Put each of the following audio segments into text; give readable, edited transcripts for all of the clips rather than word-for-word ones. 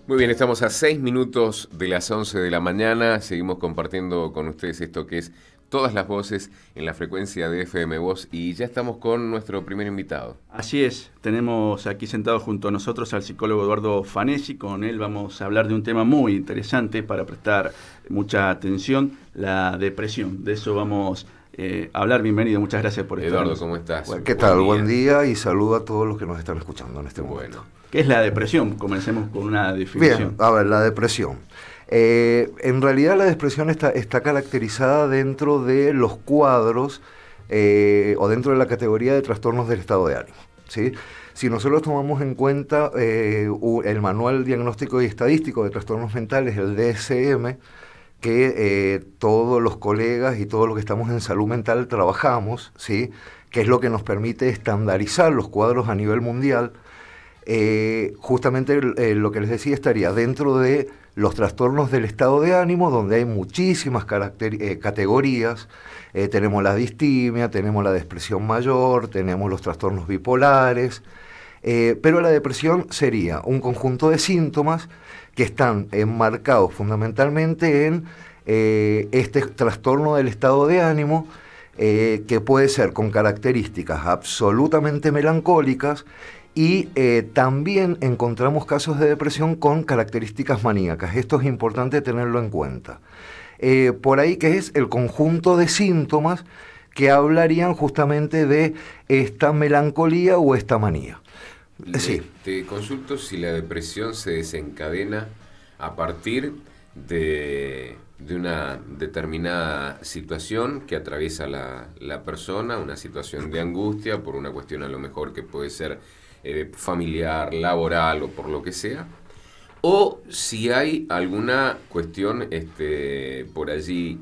Muy bien, estamos a 6 minutos de las 11 de la mañana. Seguimos compartiendo con ustedes esto que es Todas las Voces en la frecuencia de FM Voz. Y ya estamos con nuestro primer invitado. Así es, tenemos aquí sentado junto a nosotros al psicólogo Eduardo Fanesi. Con él vamos a hablar de un tema muy interesante para prestar mucha atención, la depresión. De eso vamos a hablar. Bienvenido, muchas gracias por estar. Eduardo, ¿cómo estás? Bueno, ¿qué tal? Buen día y saludo a todos los que nos están escuchando en este momento. ¿Qué es la depresión? Comencemos con una definición. Bien, a ver, la depresión. En realidad la depresión está caracterizada dentro de los cuadros o dentro de la categoría de trastornos del estado de ánimo, ¿sí? Si nosotros tomamos en cuenta el Manual Diagnóstico y Estadístico de Trastornos Mentales, el DSM, que todos los colegas y todos los que estamos en salud mental trabajamos, ¿sí? Que es lo que nos permite estandarizar los cuadros a nivel mundial. Justamente lo que les decía estaría dentro de los trastornos del estado de ánimo, donde hay muchísimas categorías. Tenemos la distimia, tenemos la depresión mayor, tenemos los trastornos bipolares, pero la depresión sería un conjunto de síntomas que están enmarcados fundamentalmente en este trastorno del estado de ánimo, que puede ser con características absolutamente melancólicas. Y también encontramos casos de depresión con características maníacas. Esto es importante tenerlo en cuenta. Por ahí que es el conjunto de síntomas que hablarían justamente de esta melancolía o esta manía. Sí. Te consulto si la depresión se desencadena a partir de una determinada situación que atraviesa la persona, una situación de angustia por una cuestión a lo mejor que puede ser familiar, laboral o por lo que sea, o si hay alguna cuestión por allí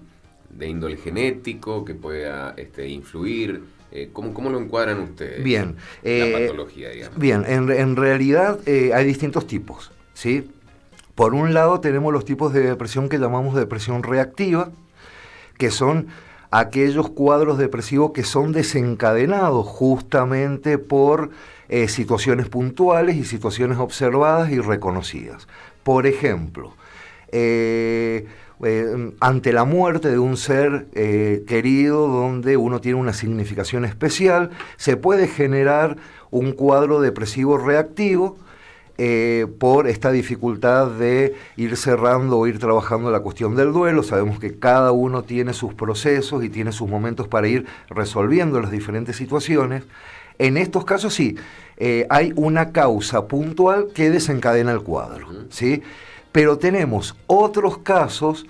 de índole genético que pueda influir. ¿Cómo lo encuadran ustedes? Bien. La patología, digamos. Bien, en realidad hay distintos tipos, ¿sí? Por un lado tenemos los tipos de depresión que llamamos depresión reactiva, que son aquellos cuadros depresivos que son desencadenados justamente por situaciones puntuales y situaciones observadas y reconocidas. Por ejemplo, ante la muerte de un ser querido, donde uno tiene una significación especial, se puede generar un cuadro depresivo reactivo por esta dificultad de ir cerrando o ir trabajando la cuestión del duelo. Sabemos que cada uno tiene sus procesos y tiene sus momentos para ir resolviendo las diferentes situaciones. En estos casos sí, hay una causa puntual que desencadena el cuadro, ¿sí? Pero tenemos otros casos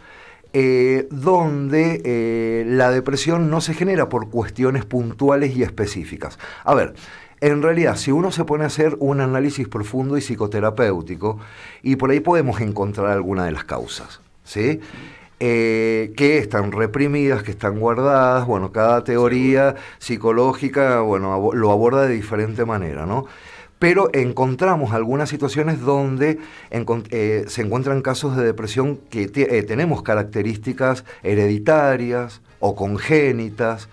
donde la depresión no se genera por cuestiones puntuales y específicas. A ver, en realidad, si uno se pone a hacer un análisis profundo y psicoterapéutico, y por ahí podemos encontrar alguna de las causas, ¿sí? Que están reprimidas, que están guardadas. Bueno, cada teoría psicológica, bueno, lo aborda de diferente manera, ¿no? Pero encontramos algunas situaciones donde se encuentran casos de depresión que tenemos características hereditarias o congénitas,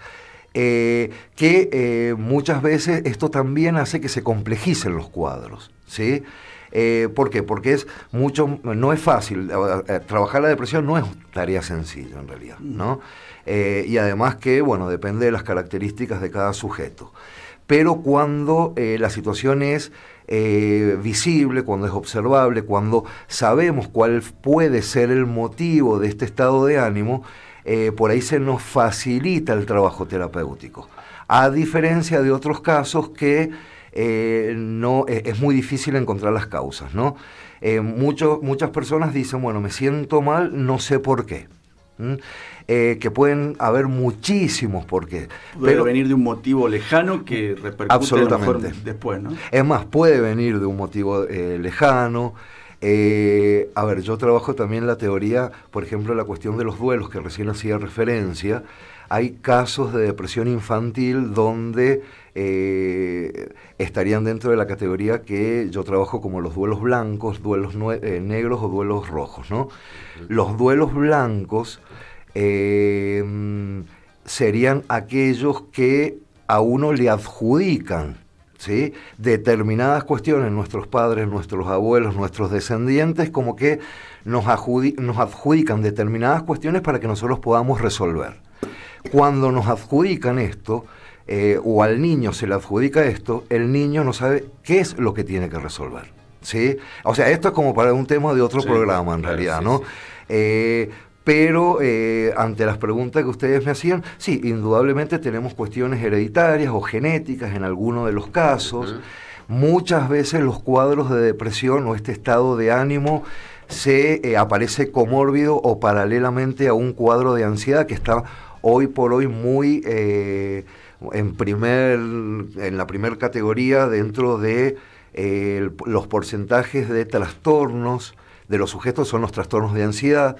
que muchas veces esto también hace que se complejicen los cuadros, ¿sí? ¿Por qué? Porque no es fácil. Trabajar la depresión no es tarea sencilla en realidad, ¿no? Y además que, bueno, depende de las características de cada sujeto. Pero cuando la situación es visible, cuando es observable, cuando sabemos cuál puede ser el motivo de este estado de ánimo, por ahí se nos facilita el trabajo terapéutico. A diferencia de otros casos que no es muy difícil encontrar las causas, ¿no? Muchas personas dicen, bueno, me siento mal, no sé por qué. Que pueden haber muchísimos por qué. Puede venir de un motivo lejano que repercute absolutamente. A lo mejor después, ¿no? Es más, puede venir de un motivo lejano. A ver, yo trabajo también la teoría, por ejemplo, la cuestión de los duelos, que recién hacía referencia. Hay casos de depresión infantil donde estarían dentro de la categoría que yo trabajo como los duelos blancos, duelos negros o duelos rojos, ¿no? Los duelos blancos serían aquellos que a uno le adjudican, ¿sí? Determinadas cuestiones, nuestros padres, nuestros abuelos, nuestros descendientes, como que nos adjudican determinadas cuestiones para que nosotros podamos resolver. Cuando nos adjudican esto, o al niño se le adjudica esto, el niño no sabe qué es lo que tiene que resolver, ¿sí? O sea, esto es como para un tema de otro programa, en realidad, sí, ¿no? Sí. Pero ante las preguntas que ustedes me hacían, sí, indudablemente tenemos cuestiones hereditarias o genéticas en algunos de los casos. Muchas veces los cuadros de depresión o este estado de ánimo se aparece comórbido o paralelamente a un cuadro de ansiedad que está hoy por hoy muy en la primer categoría dentro de los porcentajes de trastornos de los sujetos son los trastornos de ansiedad,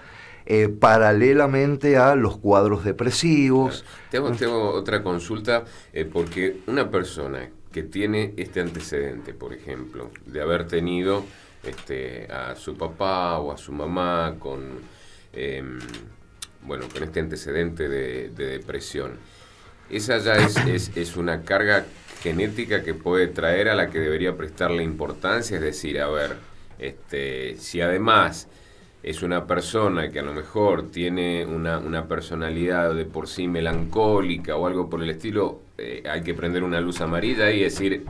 paralelamente a los cuadros depresivos. Tengo otra consulta, porque una persona que tiene este antecedente, por ejemplo, de haber tenido a su papá o a su mamá con este antecedente de depresión, esa ya es una carga genética que puede traer a la que debería prestarle importancia, es decir, a ver, si además es una persona que a lo mejor tiene una personalidad de por sí melancólica o algo por el estilo, hay que prender una luz amarilla y decir,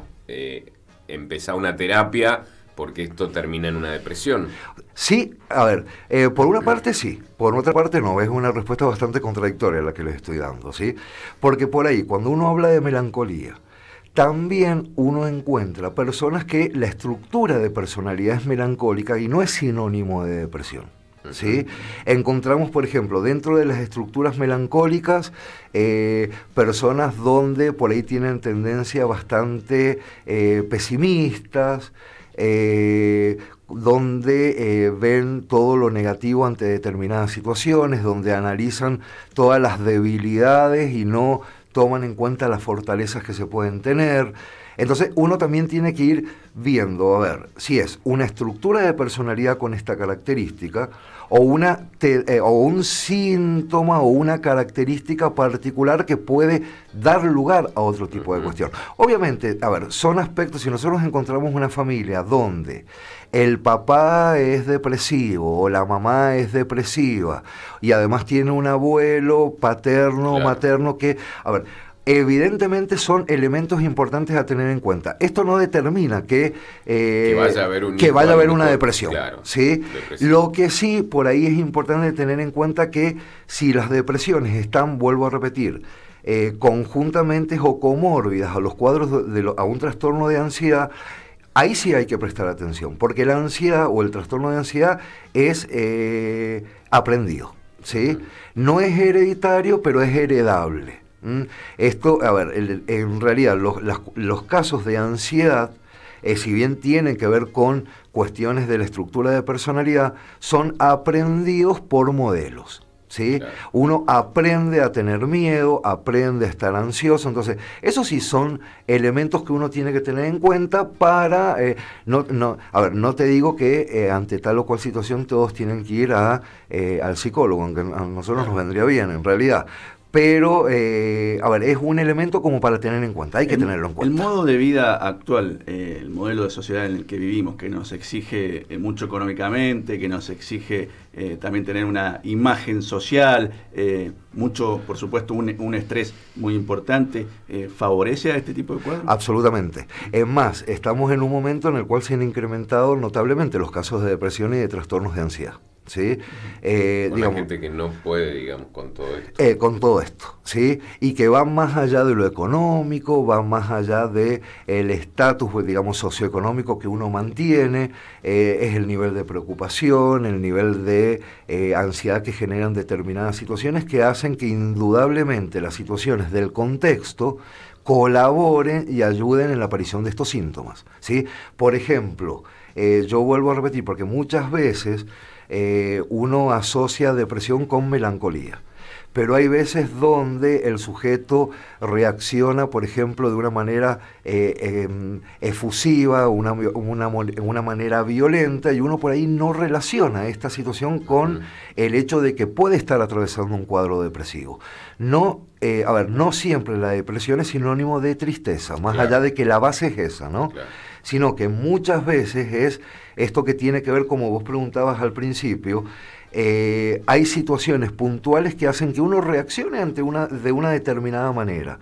empezar una terapia porque esto termina en una depresión. Sí, a ver, por una parte sí, por otra parte no, es una respuesta bastante contradictoria la que les estoy dando, ¿sí? Porque por ahí, cuando uno habla de melancolía, también uno encuentra personas que la estructura de personalidad es melancólica y no es sinónimo de depresión, ¿sí? Encontramos, por ejemplo, dentro de las estructuras melancólicas, personas donde por ahí tienen tendencia bastante pesimistas, donde ven todo lo negativo ante determinadas situaciones, donde analizan todas las debilidades y no toman en cuenta las fortalezas que se pueden tener. Entonces uno también tiene que ir viendo, a ver, si es una estructura de personalidad con esta característica o un síntoma o una característica particular que puede dar lugar a otro tipo de cuestión. Obviamente, a ver, son aspectos, si nosotros encontramos una familia donde el papá es depresivo o la mamá es depresiva y además tiene un abuelo paterno o materno que, a ver, evidentemente son elementos importantes a tener en cuenta. Esto no determina que vaya a haber una depresión. Claro, ¿sí? Lo que sí, por ahí es importante tener en cuenta que si las depresiones están, vuelvo a repetir, conjuntamente o comórbidas a los cuadros a un trastorno de ansiedad, ahí sí hay que prestar atención, porque la ansiedad o el trastorno de ansiedad es aprendido, ¿sí? No es hereditario, pero es heredable. Esto, a ver, en realidad los casos de ansiedad, si bien tienen que ver con cuestiones de la estructura de personalidad, son aprendidos por modelos, ¿sí? Claro. Uno aprende a tener miedo, aprende a estar ansioso, entonces esos sí son elementos que uno tiene que tener en cuenta para, no te digo que ante tal o cual situación todos tienen que ir al psicólogo, aunque a nosotros nos vendría bien en realidad. Pero, a ver, es un elemento como para tener en cuenta, hay que tenerlo en cuenta. El modo de vida actual, el modelo de sociedad en el que vivimos, que nos exige mucho económicamente, que nos exige también tener una imagen social, mucho, por supuesto, un estrés muy importante, ¿favorece a este tipo de cuadros? Absolutamente. Es más, estamos en un momento en el cual se han incrementado notablemente los casos de depresión y de trastornos de ansiedad. ¿Sí? Digamos, gente que no puede, digamos, con todo esto. Con todo esto, ¿sí? Y que va más allá de lo económico, va más allá de el estatus, digamos, socioeconómico que uno mantiene, es el nivel de preocupación, el nivel de ansiedad que generan determinadas situaciones que hacen que indudablemente las situaciones del contexto colaboren y ayuden en la aparición de estos síntomas, ¿sí? Por ejemplo, yo vuelvo a repetir, porque muchas veces uno asocia depresión con melancolía, pero hay veces donde el sujeto reacciona, por ejemplo, de una manera efusiva, una manera violenta, y uno por ahí no relaciona esta situación con el hecho de que puede estar atravesando un cuadro depresivo. No, no siempre la depresión es sinónimo de tristeza, más allá de que la base es esa, ¿no? Claro. Sino que muchas veces es esto que tiene que ver, como vos preguntabas al principio, hay situaciones puntuales que hacen que uno reaccione de una determinada manera.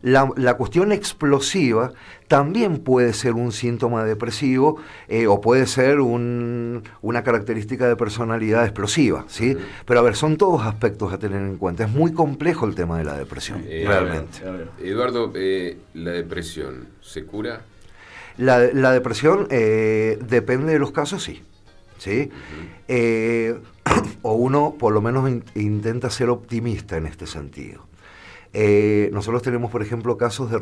La cuestión explosiva también puede ser un síntoma depresivo o puede ser una característica de personalidad explosiva, ¿sí? Pero a ver, son todos aspectos a tener en cuenta. Es muy complejo el tema de la depresión, realmente. Eduardo, ¿la depresión se cura? La depresión depende de los casos, sí. ¿Sí? O uno por lo menos intenta ser optimista en este sentido. Nosotros tenemos, por ejemplo, casos de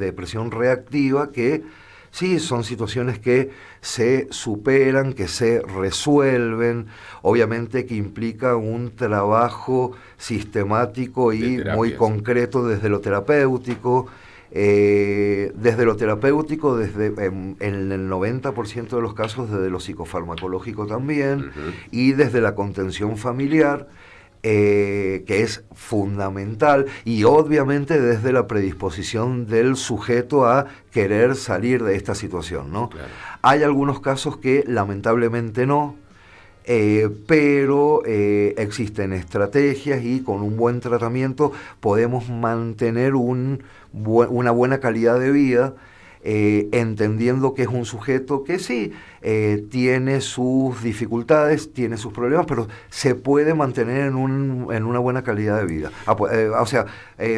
depresión reactiva que sí son situaciones que se superan, que se resuelven, obviamente que implica un trabajo sistemático y muy concreto desde lo terapéutico. Desde lo terapéutico, en el 90% de los casos desde lo psicofarmacológico también, y desde la contención familiar, que es fundamental, y obviamente desde la predisposición del sujeto a querer salir de esta situación, ¿no? Claro. Hay algunos casos que lamentablemente no, pero existen estrategias y con un buen tratamiento podemos mantener una buena calidad de vida, entendiendo que es un sujeto que sí tiene sus dificultades, tiene sus problemas, pero se puede mantener en una buena calidad de vida.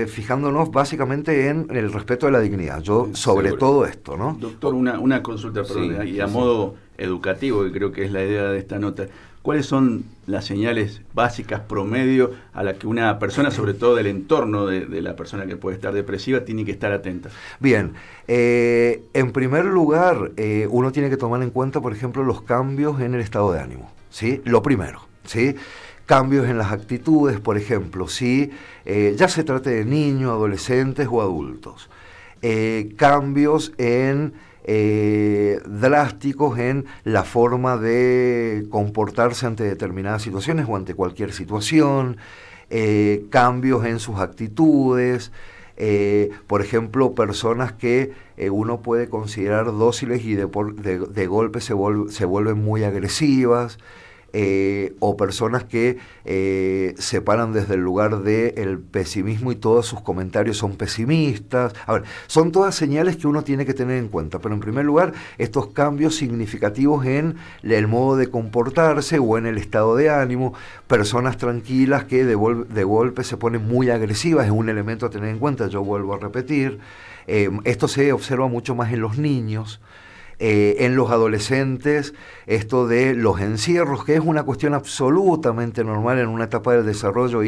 Fijándonos básicamente en el respeto de la dignidad. Sobre todo esto, ¿no? Doctor, una consulta, perdón, y a modo educativo, que creo que es la idea de esta nota. ¿Cuáles son las señales básicas promedio a las que una persona, sobre todo del entorno de la persona que puede estar depresiva, tiene que estar atenta? Bien, en primer lugar, uno tiene que tomar en cuenta, por ejemplo, los cambios en el estado de ánimo, ¿sí? Lo primero, ¿sí? Cambios en las actitudes, por ejemplo, ¿sí? Ya se trate de niños, adolescentes o adultos. Cambios drásticos en la forma de comportarse ante determinadas situaciones o ante cualquier situación, cambios en sus actitudes, por ejemplo, personas que uno puede considerar dóciles y de golpe se vuelven muy agresivas, o personas que se paran desde el lugar del pesimismo y todos sus comentarios son pesimistas. A ver, son todas señales que uno tiene que tener en cuenta, pero en primer lugar, estos cambios significativos en el modo de comportarse o en el estado de ánimo, personas tranquilas que de golpe se ponen muy agresivas, es un elemento a tener en cuenta. Yo vuelvo a repetir, esto se observa mucho más en los niños. En los adolescentes, esto de los encierros, que es una cuestión absolutamente normal en una etapa del desarrollo,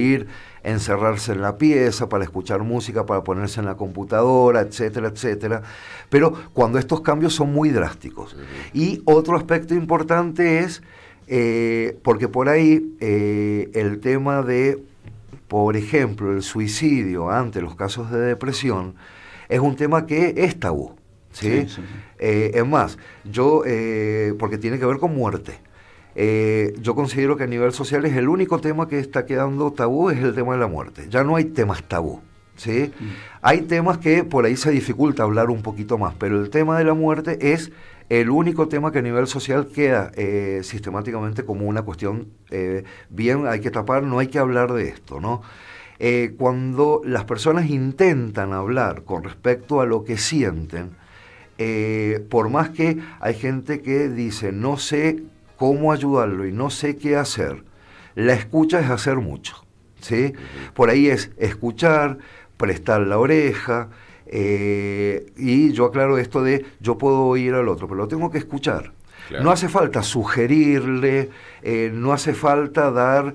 encerrarse en la pieza para escuchar música, para ponerse en la computadora, etcétera, etcétera, pero cuando estos cambios son muy drásticos. Y otro aspecto importante es, porque por ahí el tema de, por ejemplo, el suicidio ante los casos de depresión, es un tema que es tabú. ¿Sí? Sí. Es más, porque tiene que ver con muerte, yo considero que a nivel social es el único tema que está quedando tabú, es el tema de la muerte. Ya no hay temas tabú, ¿sí? Hay temas que por ahí se dificulta hablar un poquito más, pero el tema de la muerte es el único tema que a nivel social queda sistemáticamente como una cuestión bien, hay que tapar, no hay que hablar de esto, ¿no? Cuando las personas intentan hablar con respecto a lo que sienten, por más que hay gente que dice no sé cómo ayudarlo y no sé qué hacer, la escucha es hacer mucho, ¿sí? Por ahí es escuchar, prestar la oreja, y yo aclaro esto de yo puedo oír al otro, pero lo tengo que escuchar. Claro. No hace falta sugerirle, no hace falta dar,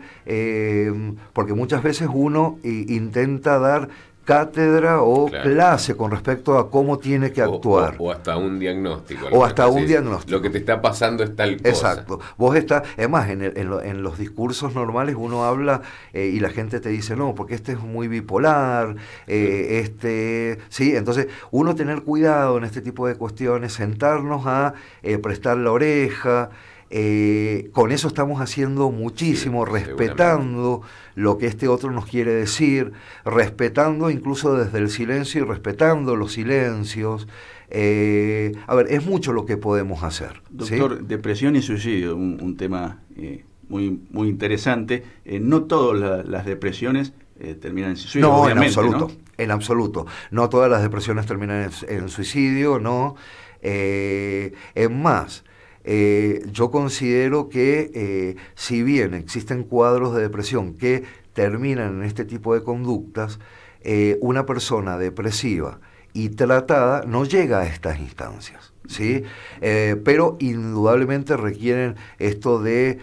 porque muchas veces uno intenta dar cátedra o Claro. clase con respecto a cómo tiene que actuar. O hasta un diagnóstico. O hasta un Sí, diagnóstico. Lo que te está pasando es tal cosa. Exacto. Vos estás, es más, en los discursos normales uno habla y la gente te dice, no, porque este es muy bipolar, sí, entonces uno tener cuidado en este tipo de cuestiones, sentarnos a prestar la oreja. Con eso estamos haciendo muchísimo, Sí, respetando lo que este otro nos quiere decir, respetando incluso desde el silencio y respetando los silencios. A ver, es mucho lo que podemos hacer. Doctor, ¿sí? Depresión y suicidio, un tema muy, muy interesante. No todas las depresiones terminan en suicidio, no, obviamente, en absoluto, ¿no? En absoluto. No todas las depresiones terminan en suicidio, no. Es más, yo considero que si bien existen cuadros de depresión que terminan en este tipo de conductas, una persona depresiva y tratada no llega a estas instancias, ¿sí? Pero indudablemente requieren esto de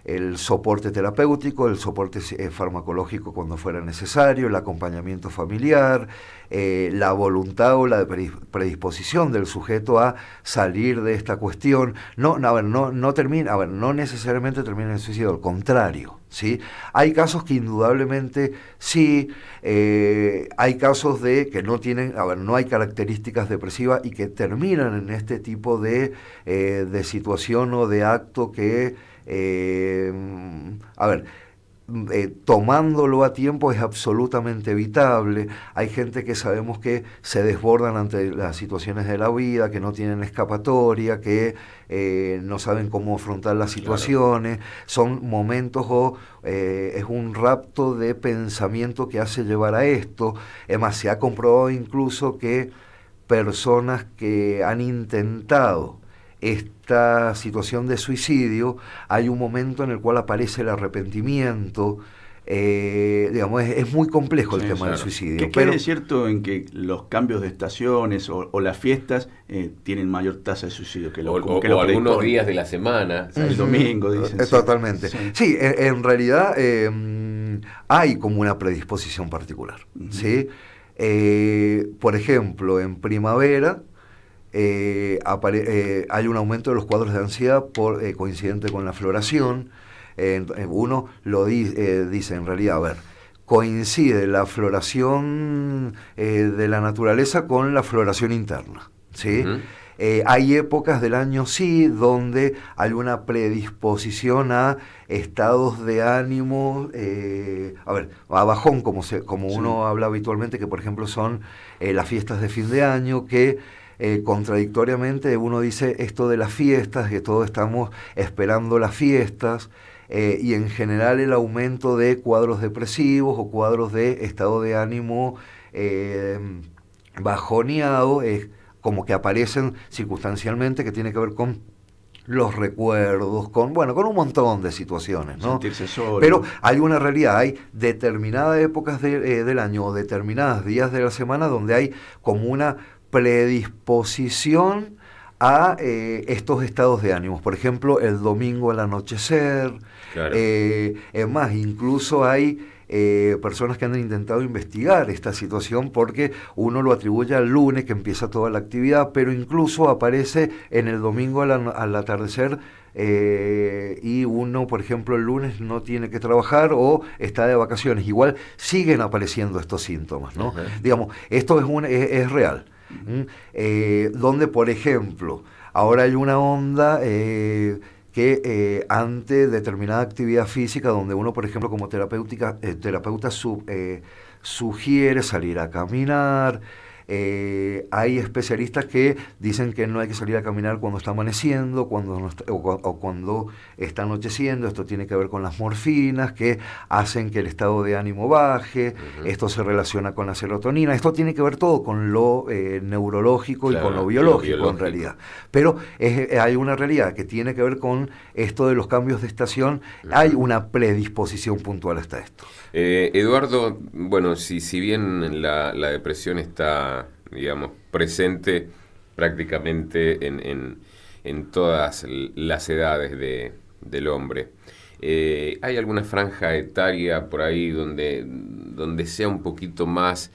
el soporte terapéutico, el soporte farmacológico cuando fuera necesario, el acompañamiento familiar, la voluntad o la predisposición del sujeto a salir de esta cuestión. No necesariamente termina en suicidio, al contrario, ¿sí? Hay casos que indudablemente sí, hay casos de que no tienen, no hay características depresivas y que terminan en este tipo de situación o de acto que, tomándolo a tiempo es absolutamente evitable. Hay gente que sabemos que se desbordan ante las situaciones de la vida, que no tienen escapatoria, que no saben cómo afrontar las situaciones. Claro. Son momentos es un rapto de pensamiento que hace llevar a esto. Es más, se ha comprobado incluso que personas que han intentado esta situación de suicidio, hay un momento en el cual aparece el arrepentimiento. Digamos, es muy complejo el tema del suicidio. ¿Qué es cierto en que los cambios de estaciones o las fiestas tienen mayor tasa de suicidio que algunos días de la semana? El domingo, dicen. Totalmente. Sí, en realidad hay como una predisposición particular. ¿Sí? Por ejemplo, en primavera hay un aumento de los cuadros de ansiedad coincidente con la floración. Uno lo dice en realidad, coincide la floración de la naturaleza con la floración interna, ¿sí? Hay épocas del año, sí, donde hay una predisposición a estados de ánimo, a bajón, como uno habla habitualmente, que por ejemplo son las fiestas de fin de año, que contradictoriamente uno dice esto de las fiestas, que todos estamos esperando las fiestas, y en general el aumento de cuadros depresivos o cuadros de estado de ánimo bajoneado es como que aparecen circunstancialmente, que tiene que ver con los recuerdos, con un montón de situaciones, ¿no? Sentirse solo. Pero hay una realidad, hay determinadas épocas del año o determinados días de la semana donde hay como una predisposición a estos estados de ánimos. Por ejemplo, el domingo al anochecer. Claro. Es más, incluso hay personas que han intentado investigar esta situación porque uno lo atribuye al lunes que empieza toda la actividad, pero incluso aparece en el domingo al atardecer, y uno, por ejemplo, el lunes no tiene que trabajar o está de vacaciones. Igual siguen apareciendo estos síntomas, ¿no? Digamos, esto es real. Donde, por ejemplo, ahora hay una onda que ante determinada actividad física, donde uno, por ejemplo, como terapeuta sugiere salir a caminar. Hay especialistas que dicen que no hay que salir a caminar cuando está amaneciendo, o cuando está anocheciendo. Esto tiene que ver con las morfinas, que hacen que el estado de ánimo baje. Esto se relaciona con la serotonina. Esto tiene que ver todo con lo neurológico, claro, y con lo biológico, en realidad. Pero hay una realidad que tiene que ver con esto de los cambios de estación. Hay una predisposición puntual hasta esto. Eduardo, bueno, si bien la depresión está, digamos, presente prácticamente en todas las edades del hombre, ¿hay alguna franja etaria por ahí donde sea un poquito más,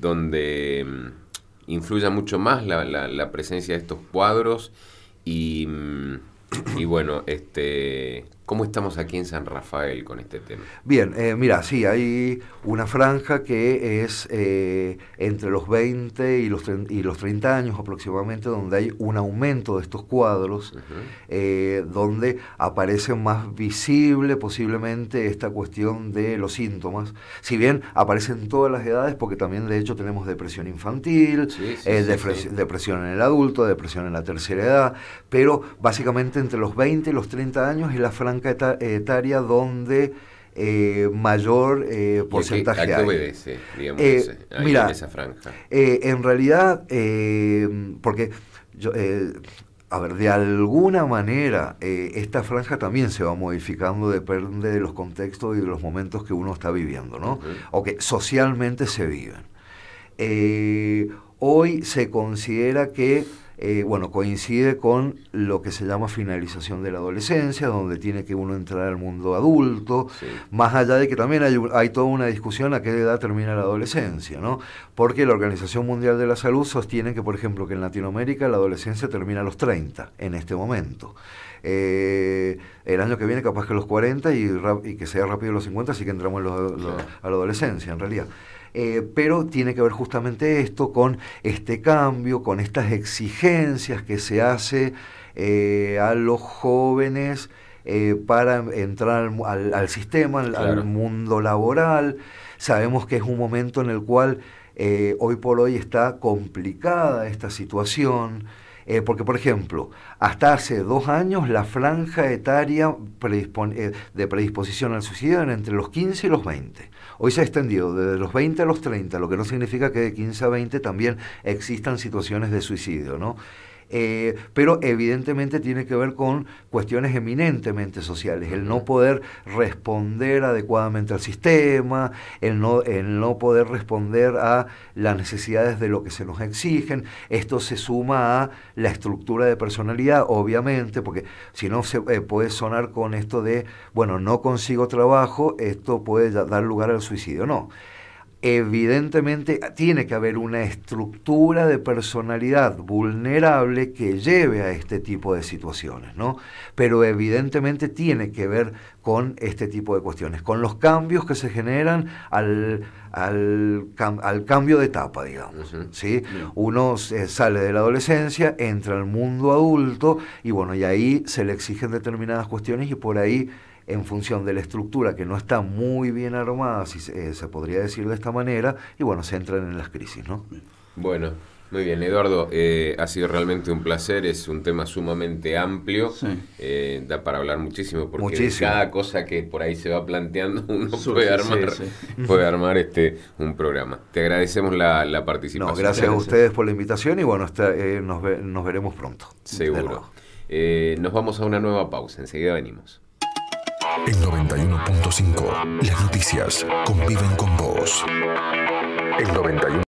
donde influya mucho más la presencia de estos cuadros? Y bueno, ¿cómo estamos aquí en San Rafael con este tema? Bien, mira, sí, hay una franja que es entre los 20 y los 30 años aproximadamente, donde hay un aumento de estos cuadros, donde aparece más visible posiblemente esta cuestión de los síntomas. Si bien aparecen todas las edades, porque también de hecho tenemos depresión infantil, depresión en el adulto, depresión en la tercera edad, pero básicamente entre los 20 y los 30 años es la franja etaria donde mayor porcentaje hay. ¿A qué obedece, digamos, mira, en esa franja? En realidad, porque yo, a ver, de alguna manera esta franja también se va modificando, depende de los contextos y de los momentos que uno está viviendo, ¿no? O que socialmente se viven. Hoy se considera que coincide con lo que se llama finalización de la adolescencia, donde tiene que uno entrar al mundo adulto, más allá de que también hay toda una discusión a qué edad termina la adolescencia, ¿no? Porque la Organización Mundial de la Salud sostiene que, por ejemplo, que en Latinoamérica la adolescencia termina a los 30 en este momento. El año que viene capaz que a los 40 y que sea rápido los 50, así que entramos a la adolescencia en realidad. Pero tiene que ver justamente esto con este cambio, con estas exigencias que se hace a los jóvenes para entrar al sistema, al mundo laboral. Sabemos que es un momento en el cual hoy por hoy está complicada esta situación. Porque, por ejemplo, hasta hace 2 años la franja etaria de predisposición al suicidio era entre los 15 y los 20. Hoy se ha extendido desde los 20 a los 30, lo que no significa que de 15 a 20 también existan situaciones de suicidio, ¿no? Pero evidentemente tiene que ver con cuestiones eminentemente sociales, el no poder responder adecuadamente al sistema, el no poder responder a las necesidades de lo que se nos exigen. Esto se suma a la estructura de personalidad, obviamente, porque si no se puede sonar con esto de, bueno, no consigo trabajo, esto puede dar lugar al suicidio. No. Evidentemente tiene que haber una estructura de personalidad vulnerable que lleve a este tipo de situaciones, ¿no? Pero evidentemente tiene que ver con este tipo de cuestiones, con los cambios que se generan al cambio de etapa, digamos, ¿sí? Uno sale de la adolescencia, entra al mundo adulto y bueno, y ahí se le exigen determinadas cuestiones y por ahí, en función de la estructura que no está muy bien armada, si se podría decir de esta manera, y bueno, se entran en las crisis, ¿no? Bueno, muy bien, Eduardo, ha sido realmente un placer, es un tema sumamente amplio, da para hablar muchísimo, porque de cada cosa que por ahí se va planteando uno puede armar un programa. Te agradecemos la participación. No, gracias a ustedes por la invitación y bueno, nos veremos pronto. Seguro. Nos vamos a una nueva pausa, enseguida venimos. En 91.5, las noticias conviven con vos. El 91.